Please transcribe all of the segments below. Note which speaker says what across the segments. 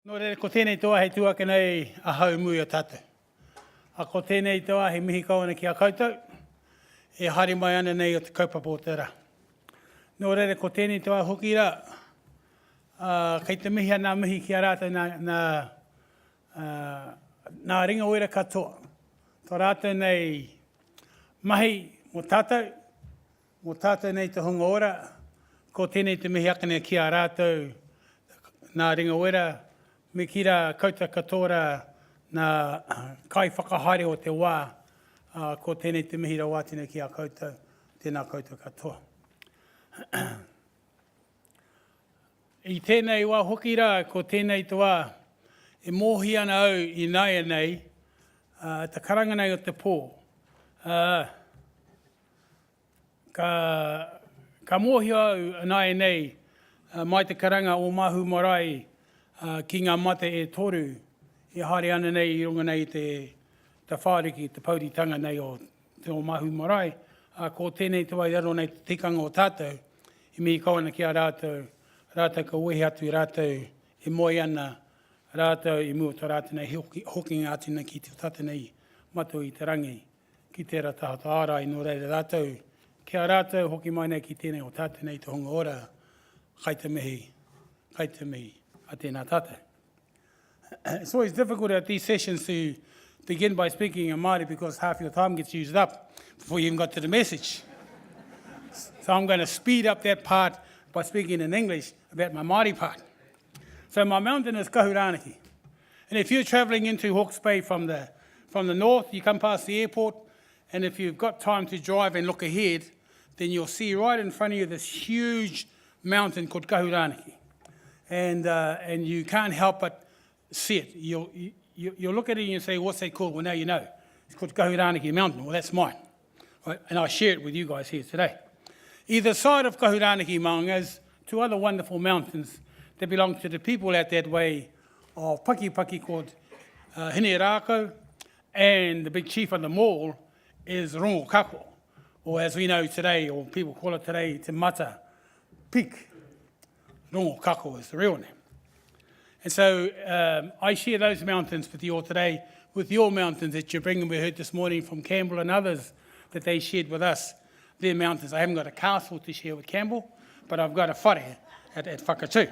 Speaker 1: Nō reira, ko tēnei toa hei tuake nei a hau mui o tātou. A ko tēnei toa hei mihi kawana ki a koutou, e hari mai ana nei o te kaupapa o te ra. Nō reira, ko tēnei toa hoki ra, kei te mihi ana mihi ki a rātou nā ringa oira katoa. Tō rātou nei mahi mo tātou nei te hunga ora, ko tēnei te mihi akane ki a rātou nā ringa oira, me kira kouta katoa nā kai whakahaere o te wā, ko tēnei te mihi ra wātene ki a koutou, tēnā koutou katoa. I tēnei wā hoki rā, ko tēnei toa, e mōhi ana au i nāia nei, te karanga nei o te pō. Ka mōhi au nāia nei, mai te karanga o mahu marae, ki ngā mate e toru, i haere ana nei i runga nei te whāriki, te pauritanga nei o te o mahu marae, ko tēnei toa i aro nei te tikanga o tātou, i mihi kawana ki a rātou ka uehi atu i rātou, i moi ana rātou i mua tō rātou nei hoki ngā tina ki te tātou nei matu i te rangi, ki tērā tahata ārai no reira rātou, ki a rātou hoki mai nei ki tēnei o tātou nei te hunga ora, kai te mihi, a tēnā tātou. It's always difficult at these sessions to begin by speaking in Māori because half your time gets used up before you even got to the message. So I'm going to speed up that part by speaking in English about my Māori part. So my mountain is Kahuranaki. And if you're travelling into Hawke's Bay from the north, you come past the airport, and if you've got time to drive and look ahead, then you'll see right in front of you this huge mountain called Kahuranaki. And you can't help but see it. You'll look at it and you say, what's that called? Well, now you know. It's called Kahuranaki Mountain. Well, that's mine. Right? And I share it with you guys here today. Either side of Kahuranaki Mountain is two other wonderful mountains that belong to the people out that way of Paki called Hine Rākau, and the big chief of them all is Rongo Kako, or as we know today, or people call it today, Te Mata Peak. Rongo Kako is the real name. And so I share those mountains with you all today, with your mountains that you're bringing. We heard this morning from Campbell and others that they shared with us their mountains. I haven't got a castle to share with Campbell, but I've got a whare at Whakatū.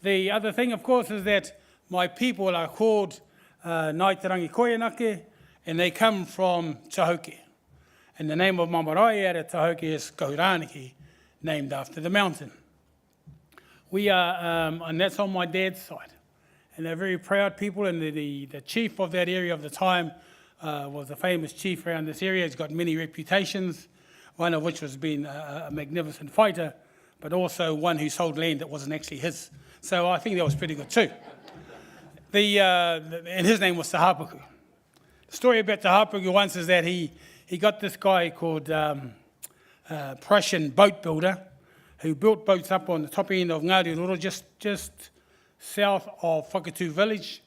Speaker 1: The other thing, of course, is that my people are called Ngāi Te Rangi Koianake, and they come from Tahauke. And the name of my marae out of Tahauke is Kahuranaki, named after the mountain. We are, and that's on my dad's side. And they're very proud people, and the chief of that area of the time was a famous chief around this area. He's got many reputations, one of which was being a magnificent fighter, but also one who sold land that wasn't actually his. So I think that was pretty good too. And his name was Te Hapuku. The story about Te Hapuku once is that he got this guy called Prussian boat builder, who built boats up on the top end of Ngāti Roro, just south of Whakatū village,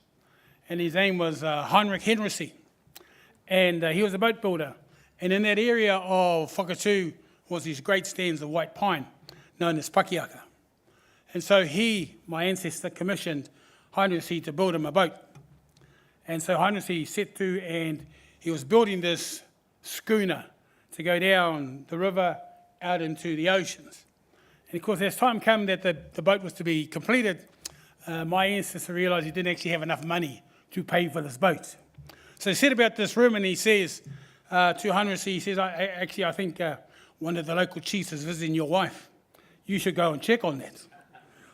Speaker 1: and his name was Heinrich Henrici. And he was a boat builder. And in that area of Whakatū was these great stands of white pine, known as pakiaka. And so he, my ancestor, commissioned Heinrici to build him a boat. And so Heinrici set to, and he was building this schooner to go down the river out into the oceans. And of course, as time came that the boat was to be completed, my ancestor realised he didn't actually have enough money to pay for this boat. So he said about this room, and he says to Heinrici, he says, I think one of the local chiefs is visiting your wife. You should go and check on that.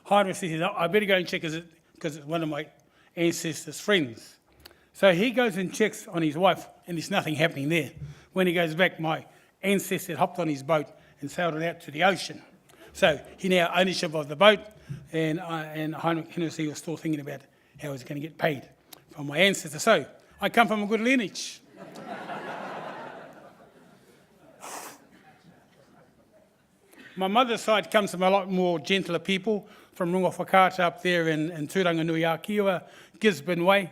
Speaker 1: Heinrici says, I better go and check because it's one of my ancestors' friends. So he goes and checks on his wife, and there's nothing happening there. When he goes back, my ancestor hopped on his boat and sailed it out to the ocean. So he now ownership of the boat, and Heinrich Henrici was still thinking about how he's going to get paid from my ancestor. So I come from a good lineage. My mother's side comes from a lot more gentler people, from Runga Whakaata up there in Turanganui-a-Kiwa, Gisborne Way.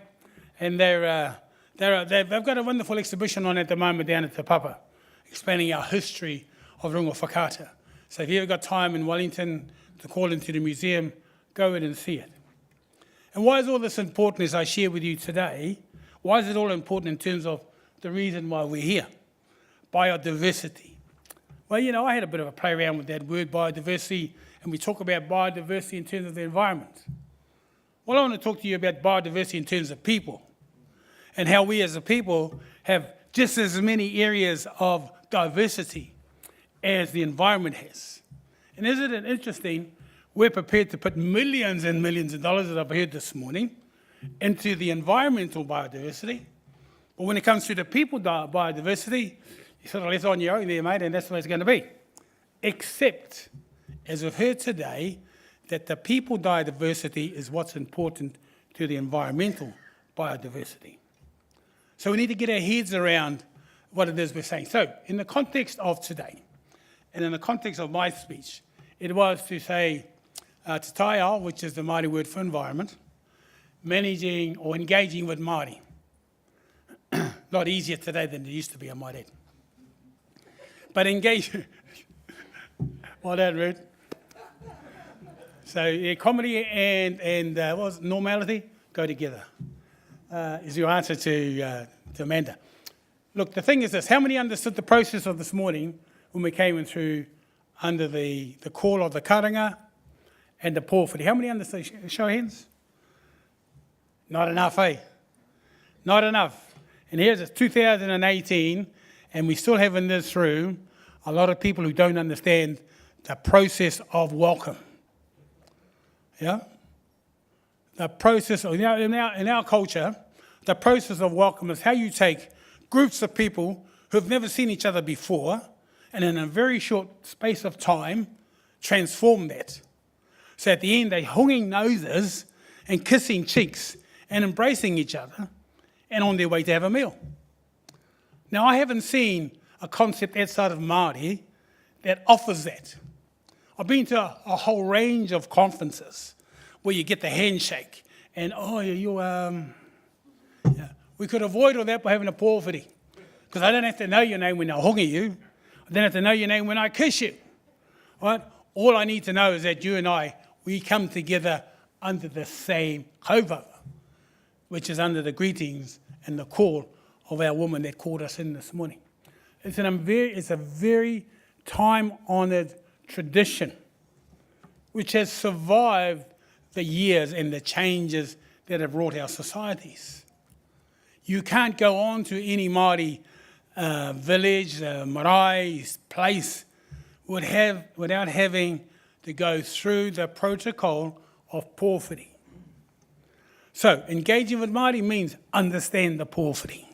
Speaker 1: And they've got a wonderful exhibition on at the moment down at Te Papa, explaining our history of Runga Whakaata. So if you ever got time in Wellington to call into the museum, go in and see it. And why is all this important as I share with you today? Why is it all important in terms of the reason why we're here? Biodiversity. Well, you know, I had a bit of a play around with that word biodiversity, and we talk about biodiversity in terms of the environment. Well, I want to talk to you about biodiversity in terms of people, and how we as a people have just as many areas of diversity as the environment has. And isn't it interesting, we're prepared to put millions and millions of dollars, as I've heard this morning, into the environmental biodiversity. But when it comes to the people biodiversity, you sort of left on your own there, mate, and that's the way it's going to be. Except, as we've heard today, that the people biodiversity is what's important to the environmental biodiversity. So we need to get our heads around what it is we're saying. So, in the context of today, and in the context of my speech, it was to say, Te Taiao, which is the Maori word for environment, managing or engaging with Maori. A lot easier today than it used to be, I might add. But engage, well done, Ruth. So yeah, comedy and what was it, normality go together, is your answer to Amanda. Look, the thing is this, how many understood the process of this morning when we came in through under the call of the karanga and the pōwhiri? How many understood? Show of hands. Not enough, eh? Not enough. And here's it's 2018, and we still have in this room a lot of people who don't understand the process of welcome. Yeah? The process of, in our culture, the process of welcome is how you take groups of people who have never seen each other before, and in a very short space of time, transform that. So at the end, they're hanging noses and kissing cheeks and embracing each other and on their way to have a meal. Now, I haven't seen a concept outside of Maori that offers that. I've been to a whole range of conferences where you get the handshake and, we could avoid all that by having a pōwhiri, because I don't have to know your name when I hongi you. I don't have to know your name when I kiss you. Right? All I need to know is that you and I, we come together under the same kaupapa, which is under the greetings and the call of our woman that called us in this morning. It's a very time-honoured tradition which has survived the years and the changes that have wrought our societies. You can't go on to any Māori village, marae, place, without having to go through the protocol of pōwhiri. So, engaging with Māori means understand the pōwhiri.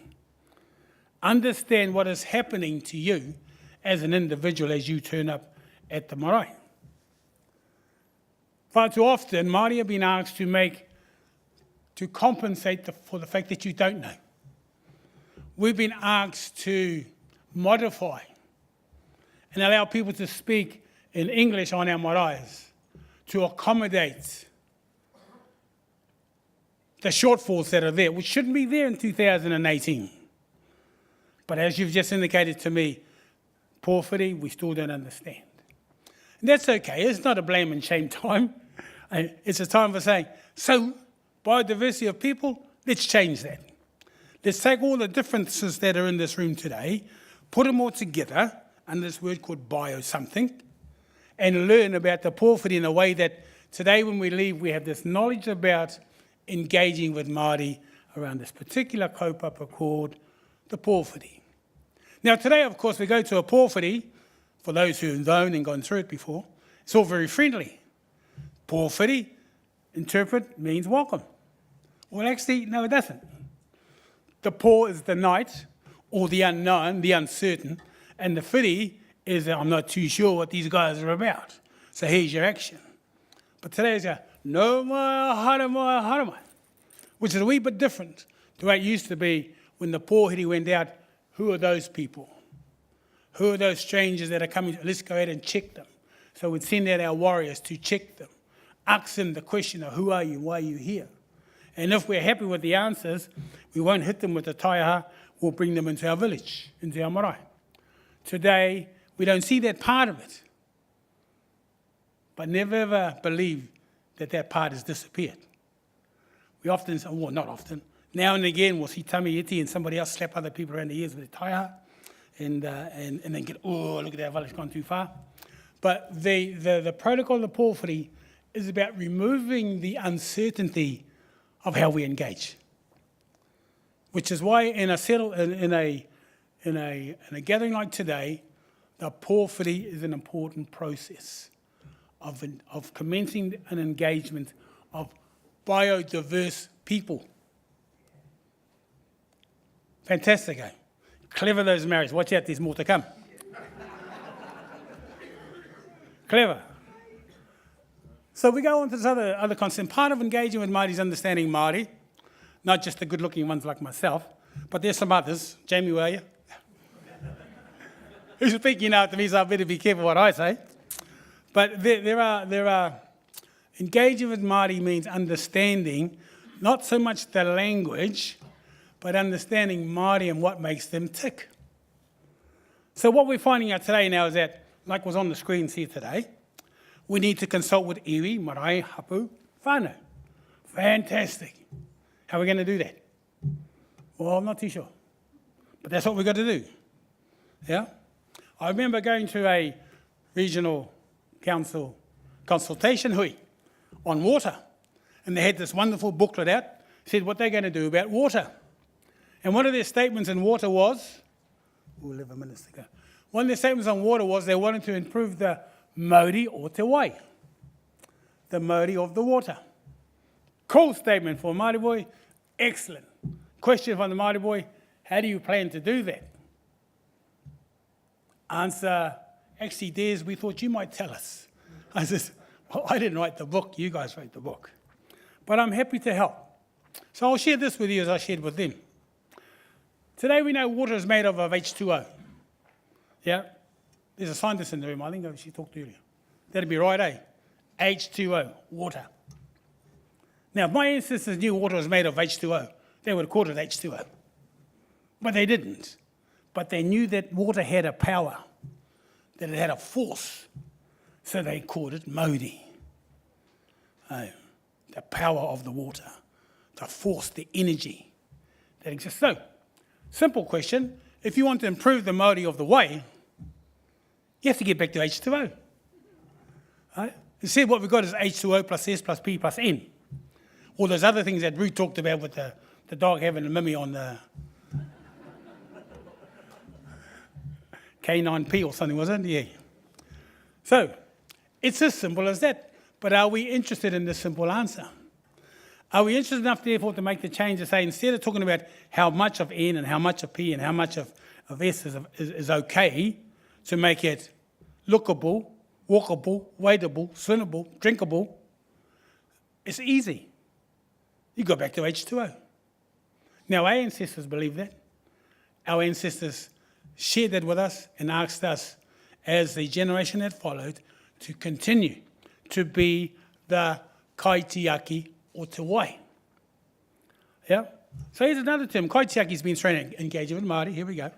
Speaker 1: Understand what is happening to you as an individual as you turn up at the marae. Far too often, Māori have been asked to compensate for the fact that you don't know. We've been asked to modify and allow people to speak in English on our maraes to accommodate the shortfalls that are there, which shouldn't be there in 2018. But as you've just indicated to me, pōwhiri, we still don't understand. And that's okay. It's not a blame and shame time. It's a time for saying, so biodiversity of people, let's change that. Let's take all the differences that are in this room today, put them all together under this word called bio something, and learn about the pōwhiri in a way that today when we leave, we have this knowledge about engaging with Māori around this particular kaupapa called the pōwhiri. Now today, of course, we go to a pōwhiri, for those who have known and gone through it before, it's all very friendly. Pōwhiri, interpret, means welcome. Well, actually, no, it doesn't. The pō is the night, or the unknown, the uncertain, and the whiri is I'm not too sure what these guys are about. So here's your action. But today is no mai, hara mai, which is a wee bit different to what it used to be when the pōwhiri went out. Who are those people? Who are those strangers that are coming? Let's go ahead and check them. So we'd send out our warriors to check them. Ask them the question of who are you, why are you here? And if we're happy with the answers, we won't hit them with the taiaha, we'll bring them into our village, into our marae. Today, we don't see that part of it. But never ever believe that that part has disappeared. We often, well, not often, now and again we'll see tami iti and somebody else slap other people around the ears with a taiha and then get, oh, look at that, it's gone too far. But the protocol of the pōwhiri is about removing the uncertainty of how we engage. Which is why in a gathering like today, the pōwhiri is an important process of commencing an engagement of biodiverse people. Fantastic, eh? Clever those Maoris. Watch out, there's more to come. Clever. So we go on to this other concept. Part of engaging with Māori is understanding Māori, not just the good-looking ones like myself, but there's some others. Jamie, where are you? Who's speaking out to me, so I better be careful what I say. But there are engaging with Māori means understanding not so much the language, but understanding Māori and what makes them tick. So what we're finding out today now is that, like was on the screens here today, we need to consult with iwi, marae, hapu, whānau. Fantastic. How are we going to do that? Well, I'm not too sure. But that's what we've got to do. Yeah? I remember going to a regional council consultation hui on water. And they had this wonderful booklet out, said what they're going to do about water. And one of their statements in water was, 11 minutes ago, one of their statements on water was they wanted to improve the Maori o te wai, the Maori of the water. Cool statement for a Māori boy, excellent. Question from the Māori boy, how do you plan to do that? Answer, actually, Des, we thought you might tell us. I said, well, I didn't write the book, you guys wrote the book. But I'm happy to help. So I'll share this with you as I shared with them. Today we know water is made of H2O. Yeah? There's a scientist in the room, I think she talked earlier. That'd be right, eh? H2O, water. Now, if my ancestors knew water was made of H2O, they would have called it H2O. But they didn't. But they knew that water had a power, that it had a force. So they called it Maori. Oh, the power of the water, the force, the energy that exists. So, simple question, if you want to improve the Maori of the way, you have to get back to H2O. Right? Instead, what we've got is H2O plus S plus P plus N. All those other things that Ruth talked about with the dog having a mimi on the K9P or something, wasn't it? Yeah. So, it's as simple as that. But are we interested in this simple answer? Are we interested enough, therefore, to make the change to say, instead of talking about how much of N and how much of P and how much of S is okay, to make it lookable, walkable, wadeable, swimmable, drinkable, it's easy. You go back to H2O. Now, our ancestors believed that. Our ancestors shared that with us and asked us, as the generation that followed, to continue to be the kaitiaki o te wai. Yeah? So here's another term. Kaitiaki has been trained in engaging with Māori. Here we go.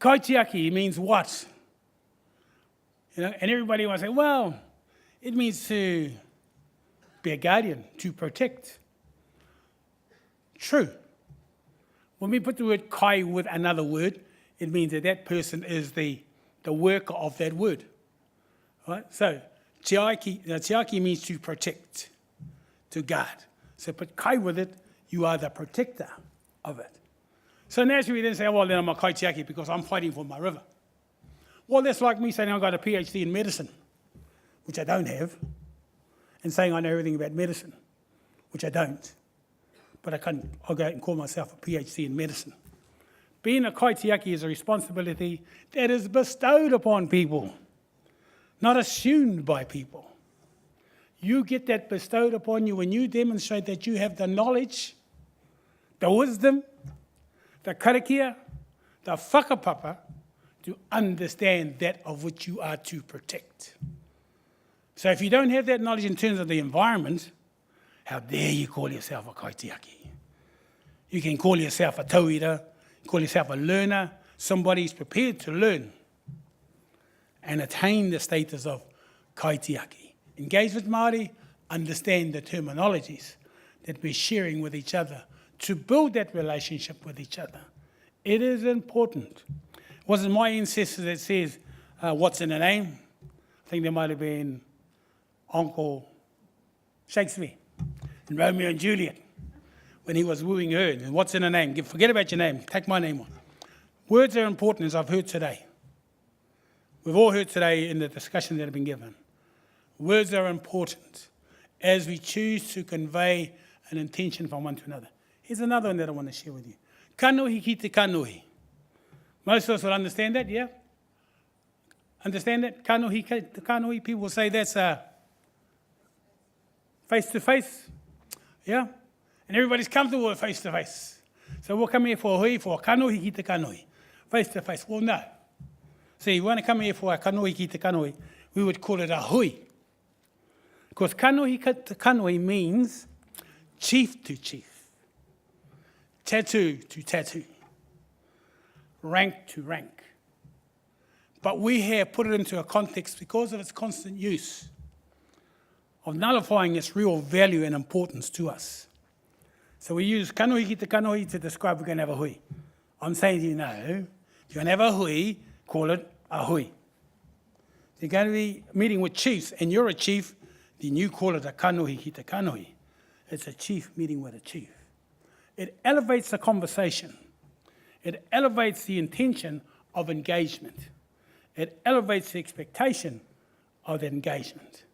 Speaker 1: Kaitiaki means what? You know, and everybody will say, well, it means to be a guardian, to protect. True. When we put the word kai with another word, it means that that person is the worker of that word. Right? So, tiaki means to protect, to guard. So put kai with it, you are the protector of it. So naturally we then say, well, then I'm a kaitiaki because I'm fighting for my river. Well, that's like me saying I've got a PhD in medicine, which I don't have, and saying I know everything about medicine, which I don't. But I'll go out and call myself a PhD in medicine. Being a kaitiaki is a responsibility that is bestowed upon people, not assumed by people. You get that bestowed upon you when you demonstrate that you have the knowledge, the wisdom, the karakia, the whakapapa, to understand that of which you are to protect. So if you don't have that knowledge in terms of the environment, how dare you call yourself a kaitiaki? You can call yourself a tauira, call yourself a learner, somebody who's prepared to learn and attain the status of kaitiaki. Engage with Māori, understand the terminologies, that we're sharing with each other to build that relationship with each other. It is important. It wasn't my ancestors that says, what's in a name? I think there might have been Uncle Shakespeare in Romeo and Juliet when he was wooing her. And what's in a name? Forget about your name. Take my name on. Words are important, as I've heard today. We've all heard today in the discussion that have been given. Words are important as we choose to convey an intention from one to another. Here's another one that I want to share with you. Kanohi ki te kanohi. Most of us will understand that, yeah? Understand that? Kanohi ki te kanohi. People will say that's face-to-face, yeah? And everybody's comfortable with face-to-face. So we'll come here for a hui, for a kanohi ki te kanohi. Face-to-face. Well, no. See, we want to come here for a kanohi ki te kanohi, we would call it a hui. Because kanohi ki te kanohi means chief to chief, tattoo to tattoo, rank to rank. But we have put it into a context because of its constant use of nullifying its real value and importance to us. So we use kanohi ki te kanohi to describe we're going to have a hui. I'm saying to you, no, if you're going to have a hui, call it a hui. If you're going to be meeting with chiefs and you're a chief, then you call it a kanohi ki te kanohi. It's a chief meeting with a chief. It elevates the conversation. It elevates the intention of engagement. It elevates the expectation of that engagement.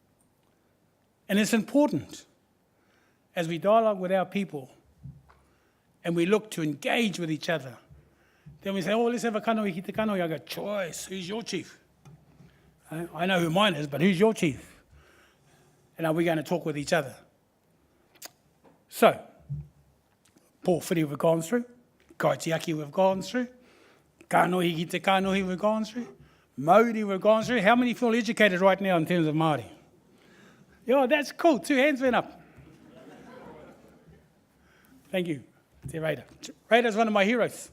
Speaker 1: And it's important as we dialogue with our people and we look to engage with each other. Then we say, oh, let's have a kanohi ki te kanohi. I go, choice, who's your chief? I know who mine is, but who's your chief? And are we going to talk with each other? So, Pōwhiri we've gone through, Kaitiaki we've gone through, Kanohi ki te kanohi we've gone through, Maori we've gone through. How many feel educated right now in terms of Māori? Yeah, that's cool. 2 hands went up. Thank you, Te Reira. Reira's one of my heroes.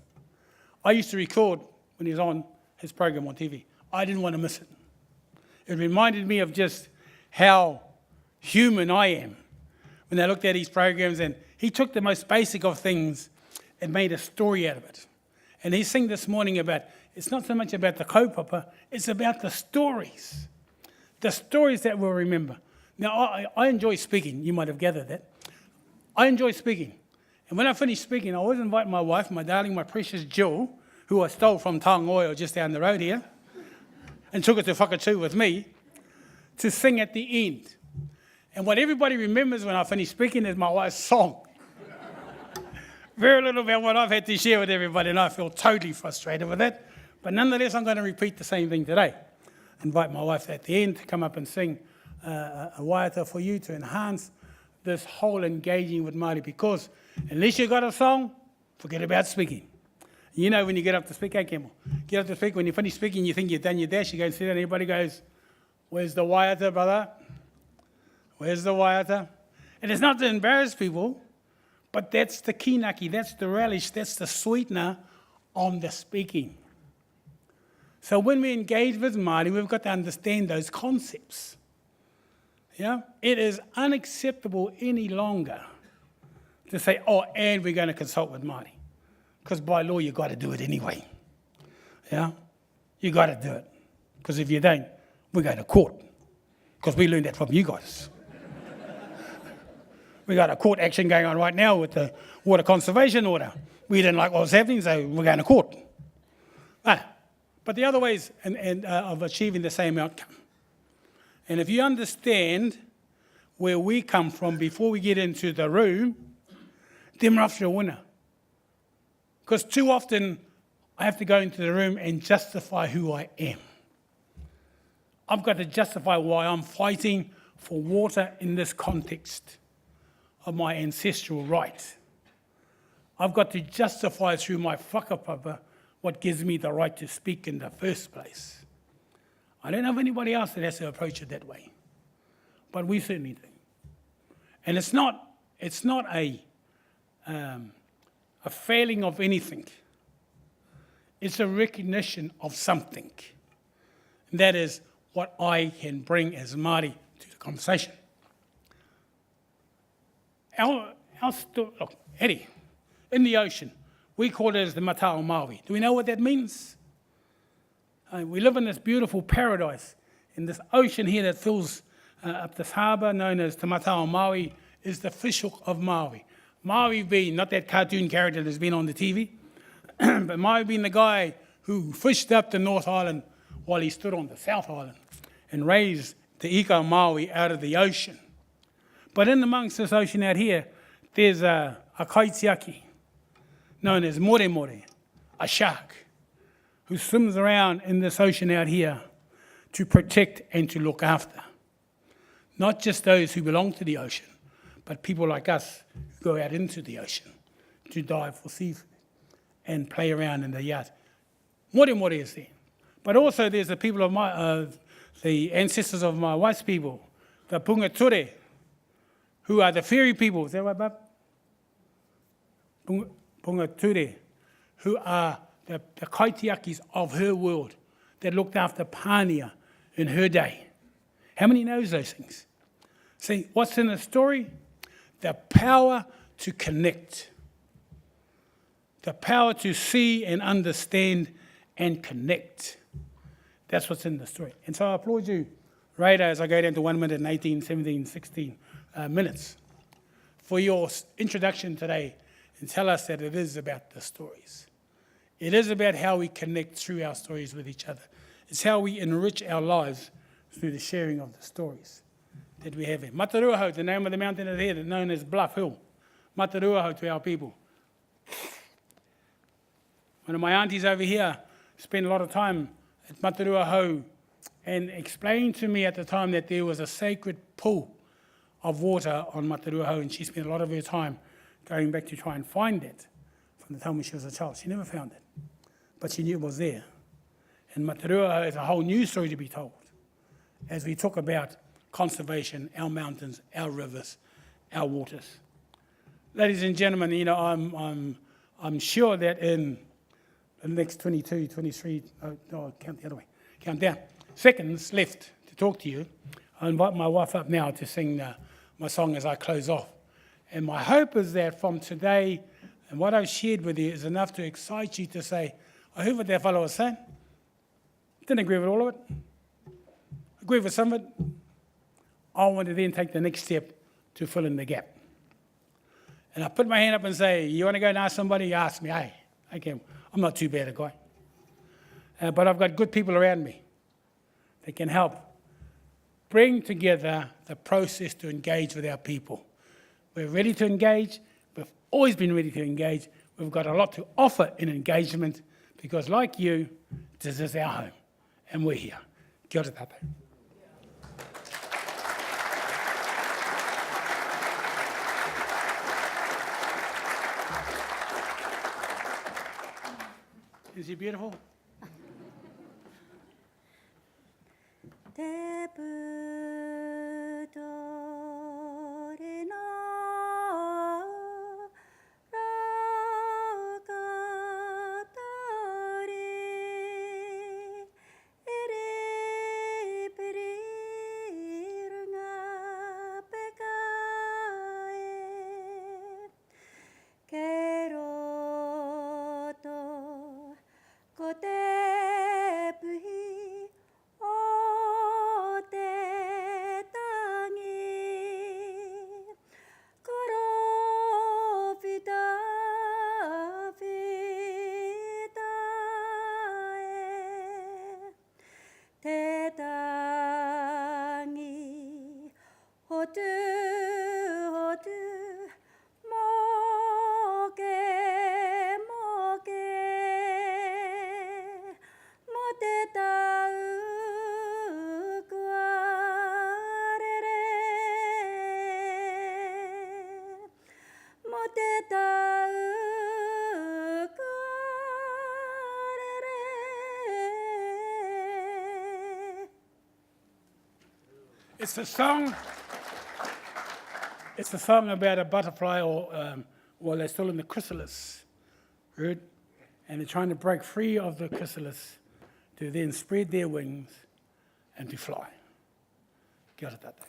Speaker 1: I used to record when he was on his program on TV. I didn't want to miss it. It reminded me of just how human I am when I looked at his programs, and he took the most basic of things and made a story out of it. And he's saying this morning about, it's not so much about the kaupapa, it's about the stories that we'll remember. Now, I enjoy speaking. You might have gathered that. I enjoy speaking. And when I finish speaking, I always invite my wife, my darling, my precious Jill, who I stole from Taongoio just down the road here, and took it to Whakatū with me, to sing at the end. And what everybody remembers when I finish speaking is my wife's song. Very little about what I've had to share with everybody, and I feel totally frustrated with that. But nonetheless, I'm going to repeat the same thing today. Invite my wife at the end to come up and sing a waiata for you to enhance this whole engaging with Māori, because unless you've got a song, forget about speaking. You know when you get up to speak, hey Campbell, get up to speak, when you finish speaking, you think you've done your dash, you go and sit down, and everybody goes, where's the waiata, brother? Where's the waiata? And it's not to embarrass people, but that's the kinaki, that's the relish, that's the sweetener on the speaking. So when we engage with Māori, we've got to understand those concepts. Yeah? It is unacceptable any longer to say, oh, and we're going to consult with Māori. Because by law, you've got to do it anyway. Yeah? You've got to do it. Because if you don't, we go to court. Because we learned that from you guys. We got a court action going on right now with the water conservation order. We didn't like what was happening, so we're going to court. But the other ways of achieving the same outcome. And if you understand where we come from before we get into the room, then we're after a winner. Because too often I have to go into the room and justify who I am. I've got to justify why I'm fighting for water in this context of my ancestral right. I've got to justify through my whakapapa what gives me the right to speak in the first place. I don't know of anybody else that has to approach it that way, but we certainly do. And it's not a failing of anything. It's a recognition of something. And that is what I can bring as Māori to the conversation. Look, Eddie, in the ocean, we call it as the Matao Maori. Do we know what that means? We live in this beautiful paradise, in this ocean here that fills up this harbour known as Te Matao Maori, is the fish hook of Maori. Maori being, not that cartoon character that's been on the TV, but Maori being the guy who fished up the North Island while he stood on the South Island and raised the Ika Maori out of the ocean. But in amongst this ocean out here, there's a kaitiaki, known as more more, a shark, who swims around in this ocean out here to protect and to look after. Not just those who belong to the ocean, but people like us who go out into the ocean to dive for seafood and play around in the yard. More more is there. But also there's the people of the ancestors of my wife's people, the Pungature, who are the fairy people. Is that right, Bab? Pungature, who are the kaitiakis of her world that looked after Pānia in her day. How many knows those things? See, what's in the story? The power to connect. The power to see and understand and connect. That's what's in the story. And so I applaud you, Radar, as I go down to 1 minute and 18, 17, 16 minutes, for your introduction today and tell us that it is about the stories. It is about how we connect through our stories with each other. It's how we enrich our lives through the sharing of the stories that we have here. Mataruaho, the name of the mountain is here, known as Bluff Hill. Mataruaho to our people. One of my aunties over here spent a lot of time at Mataruaho and explained to me at the time that there was a sacred pool of water on Mataruaho, and she spent a lot of her time going back to try and find it from the time when she was a child. She never found it, but she knew it was there. And Mataruaho is a whole new story to be told as we talk about conservation, our mountains, our rivers, our waters. Ladies and gentlemen, you know, I'm sure that in the next 22, 23, count the other way, count down, seconds left to talk to you. I invite my wife up now to sing my song as I close off. And my hope is that from today, and what I've shared with you is enough to excite you to say, I heard what that fellow was saying. Didn't agree with all of it. Agree with some of it. I want to then take the next step to fill in the gap. And I put my hand up and say, you want to go and ask somebody? You ask me. Hey, okay, I'm not too bad a guy. But I've got good people around me that can help bring together the process to engage with our people. We're ready to engage. We've always been ready to engage. We've got a lot to offer in engagement because, like you, this is our home, and we're here. Kia ora tātou. Is he beautiful? It's a song about a butterfly, or they're still in the chrysalis, right? And they're trying to break free of the chrysalis to then spread their wings and to fly. Kia ora tātou.